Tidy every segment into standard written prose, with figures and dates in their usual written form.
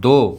2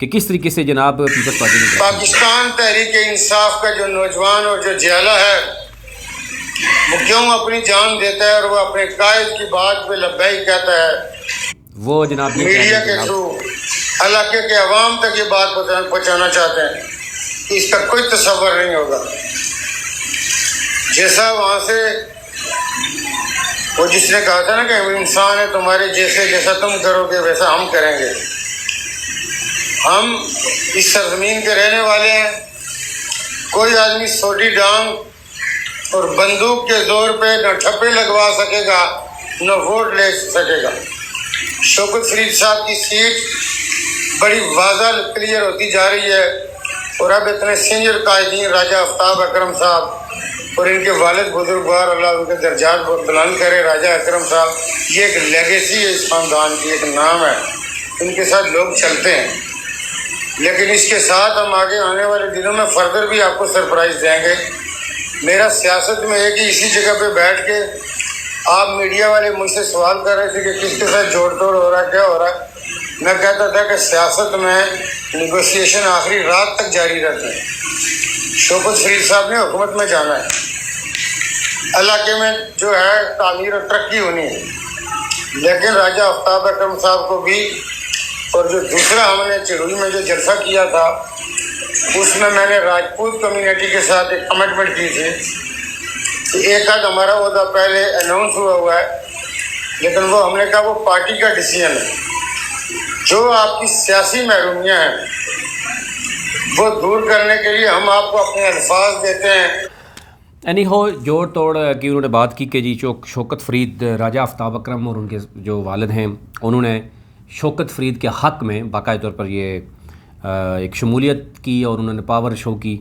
کہ کس طریقے سے جناب پیپلز پارٹی نے پاکستان تحریک انصاف کا جو نوجوان اور جو جیلا ہے وہ کیوں اپنی جان دیتا ہے اور وہ اپنے قائد کی بات پہ لبیک کہتا ہے، وہ جناب میڈیا کے تھرو علاقے کے عوام تک یہ بات پہنچانا چاہتے ہیں، اس کا کوئی تصور نہیں ہوگا۔ جیسا وہاں سے وہ جس نے کہا تھا نا کہ ہم انسان ہیں تمہارے جیسے، جیسا تم کرو گے ویسا ہم کریں گے۔ ہم اس سرزمین کے رہنے والے ہیں، کوئی آدمی سوٹی ڈانگ اور بندوق کے زور پہ نہ ٹھپے لگوا سکے گا نہ ووٹ لے سکے گا۔ شوکت فرید صاحب کی سیٹ بڑی واضح کلیئر ہوتی جا رہی ہے، اور اب اتنے سینئر قائدین راجہ آفتاب اکرم صاحب اور ان کے والد بزرگوار، اللہ ان کے درجات بلند کرے، راجہ اکرم صاحب، یہ ایک لیگیسی ہے، اس خاندان کی ایک نام ہے، ان کے ساتھ لوگ چلتے ہیں۔ لیکن اس کے ساتھ ہم آگے آنے والے دنوں میں فردر بھی آپ کو سرپرائز دیں گے۔ میرا سیاست میں ہے کہ اسی جگہ پہ بیٹھ کے آپ میڈیا والے مجھ سے سوال کر رہے تھے کہ کس کے ساتھ جوڑ توڑ ہو رہا ہے، کیا ہو رہا ہے، میں کہتا تھا کہ سیاست میں نیگوسیشن آخری رات تک جاری رہتے ہیں۔ شوکت فرید صاحب نے حکومت میں جانا ہے، علاقے میں جو ہے تعمیر اور ترقی ہونی ہے، لیکن راجہ آفتاب اکرم صاحب کو بھی، اور جو دوسرا ہم نے چڑوئی میں جو جلسہ کیا تھا اس میں نے راجپوت کمیونٹی کے ساتھ ایک کمٹمنٹ کی تھی کہ ایک آدھ ہمارا عہدہ پہلے اناؤنس ہوا ہے، لیکن وہ ہم نے کہا وہ پارٹی کا ڈیسیژن ہے، جو آپ کی سیاسی محرومیاں ہیں وہ دور کرنے کے لیے ہم آپ کو اپنے الفاظ دیتے ہیں۔ اینی ہو جوڑ توڑ کی انہوں نے بات کی کہ جی شوکت فرید، راجہ آفتاب اکرم اور ان کے جو والد ہیں انہوں نے شوکت فرید کے حق میں باقاعدہ طور پر یہ ایک شمولیت کی، اور انہوں نے پاور شو کی،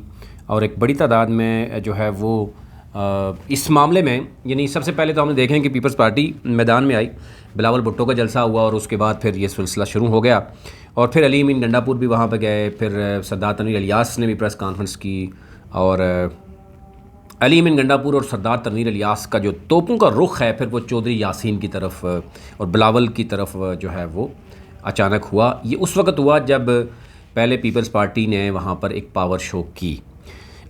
اور ایک بڑی تعداد میں جو ہے وہ اس معاملے میں، یعنی سب سے پہلے تو ہم نے دیکھیں کہ پیپلز پارٹی میدان میں آئی، بلاول بھٹو کا جلسہ ہوا، اور اس کے بعد پھر یہ سلسلہ شروع ہو گیا، اور پھر علی امین گنڈا پور بھی وہاں پہ گئے، پھر سردار تنویر الیاس نے بھی پریس کانفرنس کی، اور علی امین گنڈا پور اور سردار تنویر الیاس کا جو توپوں کا رخ ہے پھر وہ چودھری یاسین کی طرف اور بلاول کی طرف جو ہے وہ اچانک ہوا۔ یہ اس وقت ہوا جب پہلے پیپلز پارٹی نے وہاں پر ایک پاور شو کی۔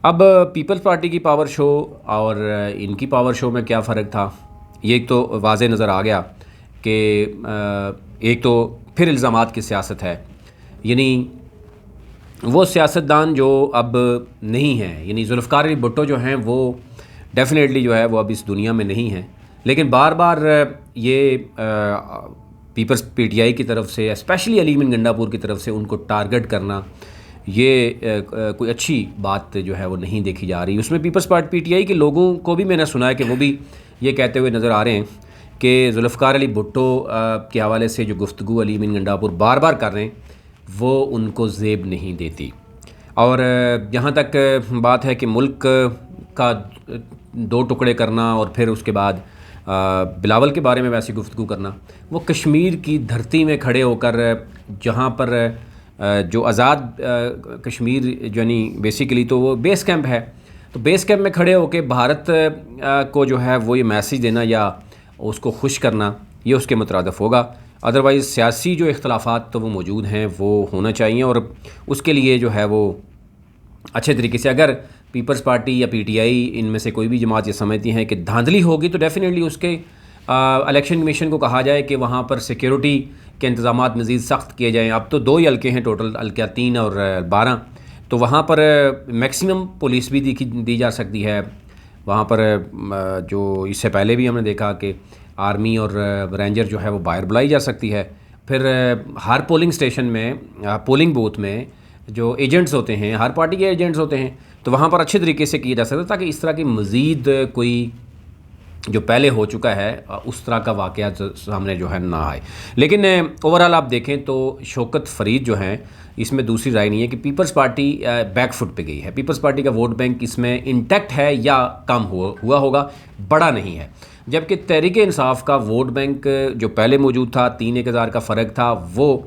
اب پیپلز پارٹی کی پاور شو اور ان کی پاور شو میں کیا فرق تھا، یہ ایک تو واضح نظر آ گیا کہ ایک تو پھر الزامات کی سیاست ہے، یعنی وہ سیاستدان جو اب نہیں ہیں، یعنی ذوالفقار علی بھٹو جو ہیں وہ ڈیفینیٹلی جو ہے وہ اب اس دنیا میں نہیں ہیں، لیکن بار بار یہ پیپلز پی ٹی آئی کی طرف سے، اسپیشلی علی امین گنڈا پور کی طرف سے ان کو ٹارگٹ کرنا، یہ کوئی اچھی بات جو ہے وہ نہیں دیکھی جا رہی۔ اس میں Peoples Party P T I کے لوگوں کو بھی میں نے سنا ہے کہ وہ بھی یہ کہتے ہوئے نظر آ رہے ہیں کہ ذوالفقار علی بھٹو کے حوالے سے جو گفتگو علی امین گنڈا پور بار بار کر رہے ہیں وہ ان کو زیب نہیں دیتی، اور جہاں تک بات ہے کہ ملک کا دو ٹکڑے کرنا اور پھر اس کے بعد بلاول کے بارے میں ویسی گفتگو کرنا، وہ کشمیر کی دھرتی میں کھڑے ہو کر، جہاں پر جو آزاد کشمیر یعنی بیسیکلی تو وہ بیس کیمپ ہے، تو بیس کیمپ میں کھڑے ہو کے بھارت کو جو ہے وہ یہ میسیج دینا یا اس کو خوش کرنا، یہ اس کے مترادف ہوگا۔ ادروائز سیاسی جو اختلافات تو وہ موجود ہیں وہ ہونا چاہیے، اور اس کے لیے جو ہے وہ اچھے طریقے سے، اگر پیپلز پارٹی یا پی ٹی آئی ان میں سے کوئی بھی جماعت یہ سمجھتی ہیں کہ دھاندلی ہوگی تو ڈیفینیٹلی اس کے الیکشن کمیشن کو کہا جائے کہ وہاں پر سیکیورٹی کے انتظامات مزید سخت کیے جائیں۔ اب تو 2 ہی حلقے ہیں ٹوٹل، حلقہ 3 اور 12، تو وہاں پر میکسیمم پولیس بھی دی جا سکتی ہے۔ وہاں پر جو اس سے پہلے بھی ہم نے دیکھا کہ آرمی اور رینجر جو ہے وہ باہر بلائی جا سکتی ہے۔ پھر ہر پولنگ اسٹیشن میں، پولنگ بوتھ میں جو ایجنٹس ہوتے ہیں، ہر پارٹی کے ایجنٹس ہوتے ہیں، تو وہاں پر اچھے طریقے سے کیا جا سکتا ہے تاکہ اس طرح کی مزید کوئی جو پہلے ہو چکا ہے اس طرح کا واقعات سامنے جو ہے نہ آئے۔ لیکن اوورآل آپ دیکھیں تو شوکت فرید جو ہیں، اس میں دوسری رائے نہیں ہے کہ پیپلز پارٹی بیک فٹ پہ گئی ہے۔ پیپلز پارٹی کا ووٹ بینک اس میں انٹیکٹ ہے یا کم ہوا ہوگا، بڑا نہیں ہے، جبکہ تحریک انصاف کا ووٹ بینک جو پہلے موجود تھا، 3-1000 کا فرق تھا، وہ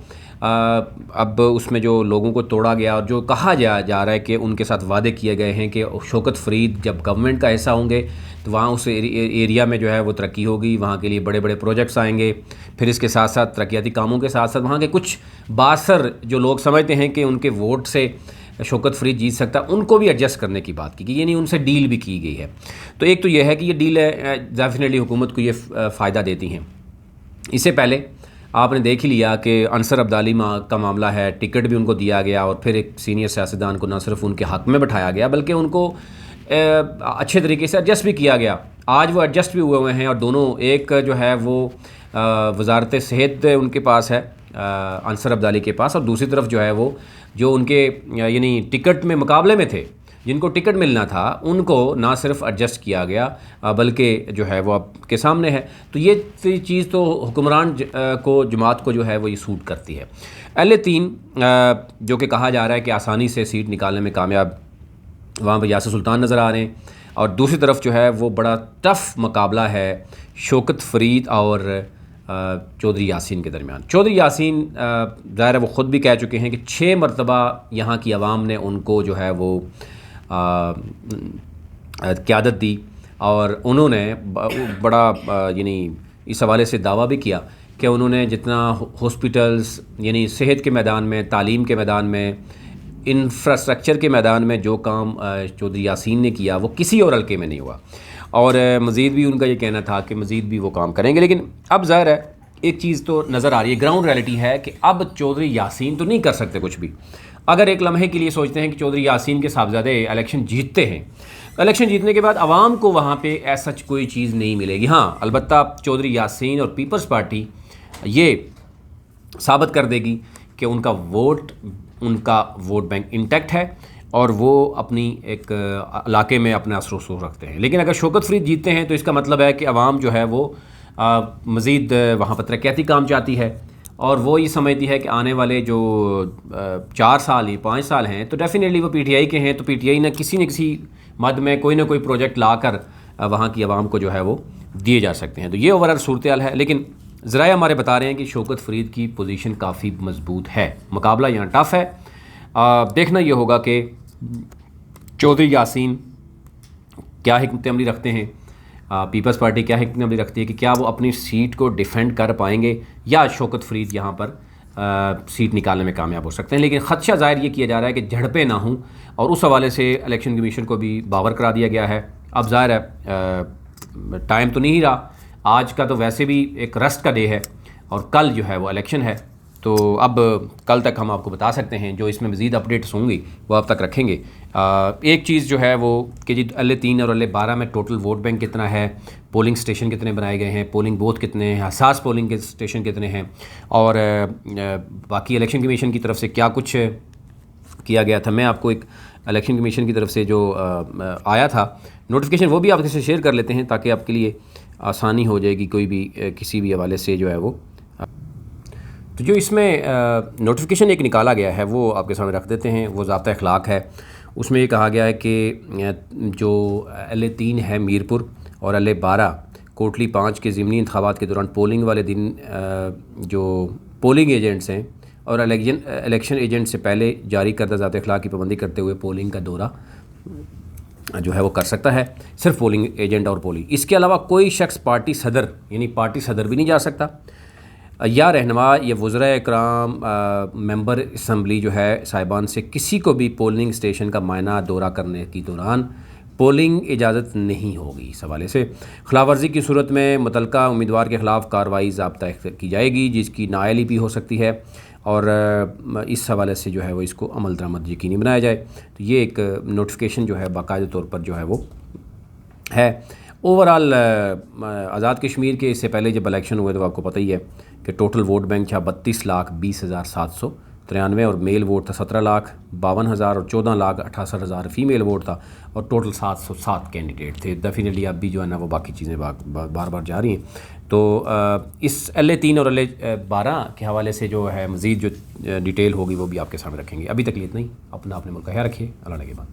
اب اس میں جو لوگوں کو توڑا گیا اور جو کہا جا رہا ہے کہ ان کے ساتھ وعدے کیے گئے ہیں کہ شوکت فرید جب گورنمنٹ کا حصہ ہوں گے تو وہاں اس ایریا میں جو ہے وہ ترقی ہوگی، وہاں کے لیے بڑے بڑے پروجیکٹس آئیں گے، پھر اس کے ساتھ ساتھ ترقیاتی کاموں کے ساتھ ساتھ وہاں کے کچھ باثر جو لوگ سمجھتے ہیں کہ ان کے ووٹ سے شوکت فرید جیت سکتا، ان کو بھی ایڈجسٹ کرنے کی بات کی گئی، یعنی ان سے ڈیل بھی کی گئی ہے۔ تو ایک تو یہ ہے کہ یہ ڈیل ڈیفینیٹلی حکومت کو یہ فائدہ دیتی ہیں۔ اس سے پہلے آپ نے دیکھ ہی لیا کہ انصر عبدالی کا معاملہ ہے، ٹکٹ بھی ان کو دیا گیا اور پھر ایک سینئر سیاستدان کو نہ صرف ان کے حق میں بٹھایا گیا بلکہ ان کو اچھے طریقے سے ایڈجسٹ بھی کیا گیا۔ آج وہ ایڈجسٹ بھی ہوئے ہیں اور دونوں، ایک جو ہے وہ وزارت صحت ان کے پاس ہے انصر عبدالی کے پاس، اور دوسری طرف جو ہے وہ جو ان کے یعنی ٹکٹ میں مقابلے میں تھے، جن کو ٹکٹ ملنا تھا، ان کو نہ صرف ایڈجسٹ کیا گیا بلکہ جو ہے وہ آپ کے سامنے ہے۔ تو یہ چیز تو حکمران کو، جماعت کو جو ہے وہ یہ سوٹ کرتی ہے۔ L3 جو کہ کہا جا رہا ہے کہ آسانی سے سیٹ نکالنے میں کامیاب، وہاں پہ یاسر سلطان نظر آ رہے ہیں، اور دوسری طرف جو ہے وہ بڑا ٹف مقابلہ ہے شوکت فرید اور چودھری یاسین کے درمیان۔ چودھری یاسین ظاہر ہے وہ خود بھی کہہ چکے ہیں کہ 6 مرتبہ یہاں کی عوام نے ان کو جو ہے وہ قیادت دی، اور انہوں نے بڑا یعنی اس حوالے سے دعویٰ بھی کیا کہ انہوں نے جتنا ہاسپٹلز یعنی صحت کے میدان میں، تعلیم کے میدان میں، انفراسٹرکچر کے میدان میں جو کام چودھری یاسین نے کیا وہ کسی اور حلقے میں نہیں ہوا، اور مزید بھی ان کا یہ کہنا تھا کہ مزید بھی وہ کام کریں گے۔ لیکن اب ظاہر ہے ایک چیز تو نظر آ رہی ہے، گراؤنڈ ریئلٹی ہے کہ اب چودھری یاسین تو نہیں کر سکتے کچھ بھی۔ اگر ایک لمحے کے لیے سوچتے ہیں کہ چودھری یاسین کے صاحبزادے الیکشن جیتتے ہیں، الیکشن جیتنے کے بعد عوام کو وہاں پہ ایسا کوئی چیز نہیں ملے گی۔ ہاں البتہ چودھری یاسین اور پیپلز پارٹی یہ ثابت کر دے گی کہ ان کا ووٹ بینک انٹیکٹ ہے اور وہ اپنی ایک علاقے میں اپنا اثر و رسوخ رکھتے ہیں۔ لیکن اگر شوکت فرید جیتتے ہیں تو اس کا مطلب ہے کہ عوام جو ہے وہ مزید وہاں پر ترقیاتی کام چاہتی ہے، اور وہ یہ سمجھتی ہے کہ آنے والے جو 4 سال یا 5 سال ہیں تو ڈیفینیٹلی وہ پی ٹی آئی کے ہیں، تو پی ٹی آئی نہ کسی مد میں کوئی نہ کوئی پروجیکٹ لا کر وہاں کی عوام کو جو ہے وہ دیے جا سکتے ہیں۔ تو یہ اوورآل صورتحال ہے، لیکن ذرائع ہمارے بتا رہے ہیں کہ شوکت فرید کی پوزیشن کافی مضبوط ہے، مقابلہ یہاں ٹف ہے۔ دیکھنا یہ ہوگا کہ چودھری یاسین کیا حکمت عملی رکھتے ہیں، پیپلز پارٹی کیا حکمت عملی رکھتی ہے، کہ کیا وہ اپنی سیٹ کو ڈیفینڈ کر پائیں گے یا شوکت فرید یہاں پر سیٹ نکالنے میں کامیاب ہو سکتے ہیں۔ لیکن خدشہ ظاہر یہ کیا جا رہا ہے کہ جھڑپیں نہ ہوں، اور اس حوالے سے الیکشن کمیشن کو بھی باور کرا دیا گیا ہے۔ اب ظاہر ہے ٹائم تو نہیں رہا، آج کا تو ویسے بھی ایک رسٹ کا ڈے ہے اور کل جو ہے وہ الیکشن ہے، تو اب کل تک ہم آپ کو بتا سکتے ہیں، جو اس میں مزید اپڈیٹس ہوں گی وہ آپ تک رکھیں گے۔ ایک چیز جو ہے وہ کہ جی L3 اور L12 میں ٹوٹل ووٹ بینک کتنا ہے، پولنگ سٹیشن کتنے بنائے گئے ہیں، پولنگ بوتھ کتنے ہیں، حساس پولنگ کے سٹیشن کتنے ہیں، اور باقی الیکشن کمیشن کی طرف سے کیا کچھ کیا گیا تھا۔ میں آپ کو ایک الیکشن کمیشن کی طرف سے جو آیا تھا نوٹیفیکیشن، وہ بھی آپ کے ساتھ شیئر کر لیتے ہیں تاکہ آپ کے لیے آسانی ہو جائے گی کوئی بھی کسی بھی حوالے سے جو ہے وہ۔ تو جو اس میں نوٹیفیکیشن ایک نکالا گیا ہے وہ آپ کے سامنے رکھ دیتے ہیں، وہ ضابطہ اخلاق ہے۔ اس میں یہ کہا گیا ہے کہ جو L3 ہے میرپور اور L12 کوٹلی 5 کے ضمنی انتخابات کے دوران پولنگ والے دن جو پولنگ ایجنٹس ہیں اور الیکشن ایجنٹ سے پہلے جاری کردہ ضابطہ اخلاق کی پابندی کرتے ہوئے پولنگ کا دورہ جو ہے وہ کر سکتا ہے، صرف پولنگ ایجنٹ اور پولنگ۔ اس کے علاوہ کوئی شخص پارٹی صدر یعنی پارٹی صدر بھی نہیں جا سکتا، یا رہنما یا وزراء اکرام ممبر اسمبلی جو ہے صاحبان سے کسی کو بھی پولنگ اسٹیشن کا معائنہ دورہ کرنے کی دوران پولنگ اجازت نہیں ہوگی۔ اس حوالے سے خلاف ورزی کی صورت میں متعلقہ امیدوار کے خلاف کارروائی ضابطہ کی جائے گی، جس کی نااہلی بھی ہو سکتی ہے، اور اس حوالے سے جو ہے وہ اس کو عمل درآمد یقینی بنایا جائے۔ تو یہ ایک نوٹیفیکیشن جو ہے باقاعدہ طور پر جو ہے وہ ہے۔ اوورآل آزاد کشمیر کے اس سے پہلے جب الیکشن ہوئے تو آپ کو پتہ ہی ہے کہ ٹوٹل ووٹ بینک تھا 32,20,793 اور میل ووٹ تھا 17,52,000 اور 14,68,000 فیمیل ووٹ تھا، اور ٹوٹل 707 کینڈیڈیٹ تھے۔ ڈیفینیٹلی اب بھی جو ہے نا وہ باقی چیزیں بار بار جا رہی ہیں۔ تو اس L3 اور L12 کے حوالے سے جو ہے مزید جو ڈیٹیل ہوگی وہ بھی آپ کے سامنے رکھیں گے۔ ابھی تک اتنا ہی، اپنا اپنے ملک کا خیال رکھیے، اللہ نگہبان۔